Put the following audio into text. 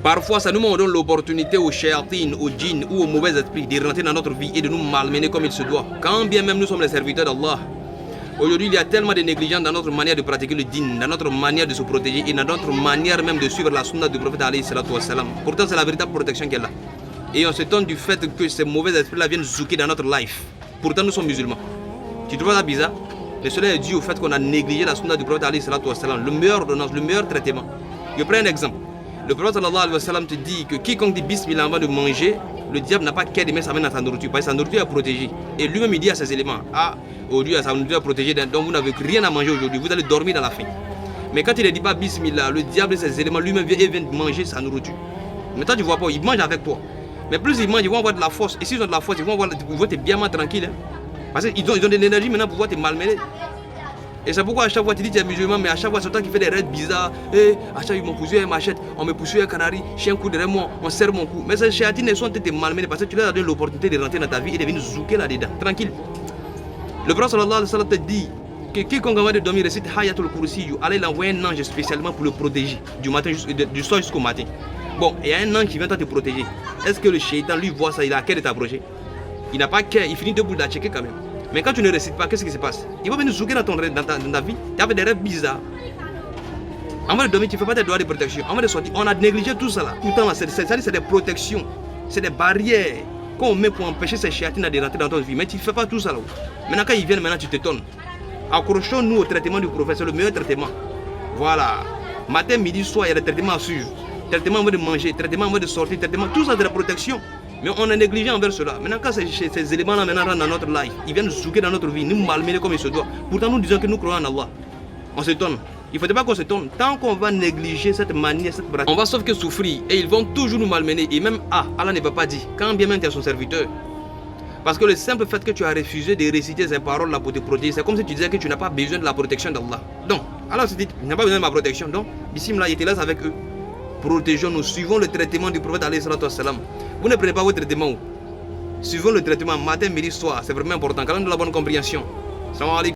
Parfois, ça nous donne l'opportunité aux shayatines, aux djinns ou aux mauvais esprits de rentrer dans notre vie et de nous malmener comme il se doit. Quand bien même nous sommes les serviteurs d'Allah. Aujourd'hui, il y a tellement de négligence dans notre manière de pratiquer le din, dans notre manière de se protéger et dans notre manière même de suivre la sunna du prophète alayhi salatu wassalam. Pourtant, c'est la véritable protection qu'elle a. Et on s'étonne du fait que ces mauvais esprits-là viennent zouker dans notre life. Pourtant, nous sommes musulmans. Tu trouves ça bizarre? Mais cela est dû au fait qu'on a négligé la sunna du prophète alayhi salatu wassalam, le meilleur ordonnance, le meilleur traitement. Je prends un exemple. Le prophète sallallahu alayhi wa sallam te dit que quiconque dit bismillah avant de manger, le diable n'a pas qu'à mettre sa main dans sa nourriture, parce que sa nourriture est protégée. Et lui-même il dit à ses éléments, ah, aujourd'hui sa nourriture est protégée, donc vous n'avez rien à manger aujourd'hui, vous allez dormir dans la faim. Mais quand il ne dit pas bismillah, le diable et ses éléments lui-même vient manger sa nourriture. Mais toi tu ne vois pas, il mange avec toi. Mais plus ils mangent, ils vont avoir de la force. Et s'ils ont de la force, ils vont être bien tranquille. Hein. Parce qu'ils ont de l'énergie maintenant pour pouvoir te malmener. Et c'est pourquoi à chaque fois tu dis que tu es musulman, mais à chaque fois c'est toi qui fais des raids bizarres. Et à chaque fois ils m'ont poussé un machette, on me poussé un canari, chien coup derrière moi, on serre mon cou. Mais ces chéatines sont te malmener parce que tu leur as donné l'opportunité de rentrer dans ta vie et de venir zouker là-dedans, tranquille. Le prophète sallallahu alayhi wa sallam te dit que quiconque avant de dormir récite Hayatul Kursi, Allah il envoie un ange spécialement pour le protéger du soir jusqu'au matin. Bon, il y a un ange qui vient te protéger. Est-ce que le shaitan lui voit ça, il a à cœur de t'approcher? Il n'a pas cœur, il finit debout de la checker quand même. Mais quand tu ne récites pas, qu'est-ce qui se passe? Il va venir zouker dans ta vie. Tu as des rêves bizarres. Avant de dormir, tu ne fais pas tes doigts de protection. Avant de sortir, on a négligé tout ça là. Tout le temps, c'est des protections. C'est des barrières qu'on met pour empêcher ces chéatines de rentrer dans ton vie. Mais tu ne fais pas tout ça là. Maintenant, quand ils viennent, maintenant tu t'étonnes. Accrochons-nous au traitement du prophète, c'est le meilleur traitement. Voilà. Matin, midi, soir, il y a des traitements à suivre. Traitement avant de manger, traitement avant de sortir, traitement, tout ça de la protection. Mais on est négligé envers cela. Maintenant, quand ces éléments-là rentrent dans notre life, ils viennent zouker dans notre vie, nous malmener comme il se doit. Pourtant, nous disons que nous croyons en Allah. On s'étonne. Il ne faudrait pas qu'on s'étonne. Tant qu'on va négliger cette manière, cette pratique, on va sauf que souffrir. Et ils vont toujours nous malmener. Et même, Allah ne va pas dire, quand bien même tu es son serviteur. Parce que le simple fait que tu as refusé de réciter ces paroles-là pour te protéger, c'est comme si tu disais que tu n'as pas besoin de la protection d'Allah. Donc, Allah se dit, tu n'as pas besoin de ma protection. Donc, bismillah, il te laisse avec eux. Protégeons-nous, suivons le traitement du prophète alayhi salatu wassalam. Vous ne prenez pas votre traitement. Suivons le traitement matin, midi, soir. C'est vraiment important. Quand même de la bonne compréhension. Salam alaikum.